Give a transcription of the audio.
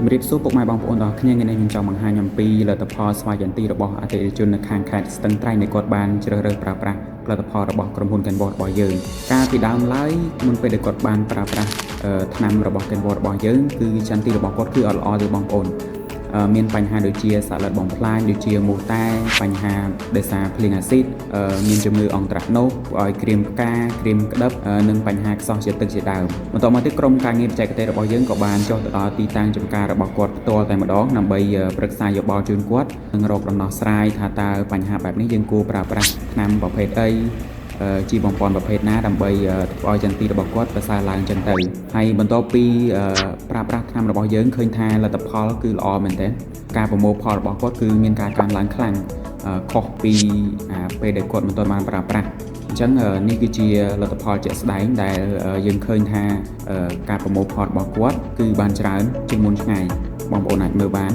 ជំរាបសួរពុកម៉ែបងប្អូនទាំងអស់គ្នាថ្ងៃនេះខ្ញុំចង់បង្ហាញអំពីលទ្ធផលស្វ័យយន្ទីរបស់អតិថិជននៅខាងខេត្តស្ទឹងត្រែងនៃគាត់បានជ្រើសរើសប្រើប្រាស់ផលិតផលរបស់ក្រុមហ៊ុន Kenwood របស់យើងកាលពីដើមឡើយមុនពេលដែលគាត់បានប្រើប្រាស់ថ្នាំរបស់ Kenwood របស់យើងគឺចន្ទទីរបស់គាត់គឺអត់ល្អទេបងប្អូនមានបញ្ហាដូចជាសាកលិតបំផ្លាញដូចជាមូតែបញ្ហាដោយសារភ្លៀងអាស៊ីតមានជំងឺអង់ត្រាក់ណូសឲ្យក្រៀមផ្កាក្រៀមក្តឹបនិងបញ្ហាខ្សោះជាតិទឹកជាដើមបន្តមកទៀតក្រុមការងារបច្ចេកទេសរបស់យើងក៏បានចុះទៅដល់ទីតាំងចំការរបស់គាត់ផ្ទាល់តែម្ដងដើម្បីប្រឹក្សាយោបល់ជូនគាត់និងរកដំណោះស្រាយថាតើបញ្ហាបែបនេះយើងគួរប្រើប្រាស់ថ្នាំប្រភេទអីជីបំពន់ប្រភេទណាដើម្បីធ្វើឲ្យចន្ទទីរបស់គាត់ប្រសើរឡើងចឹងទៅហើយបន្ទាប់ពីប្រើប្រាស់ថ្នាំរបស់យើងឃើញថាលទ្ធផលគឺល្អមែនទែនការប្រមូលផលរបស់គាត់គឺមានការកើនឡើងខ្លាំងខុសពីពេលដែលគាត់មិនទាន់បានប្រើប្រាស់អញ្ចឹងនេះគឺជាលទ្ធផលជាក់ស្ដែងដែលយើងឃើញថាការប្រមូលផលរបស់គាត់គឺបានច្រើនជាងមុនឆ្ងាយបងប្អូនអាចមើលបាន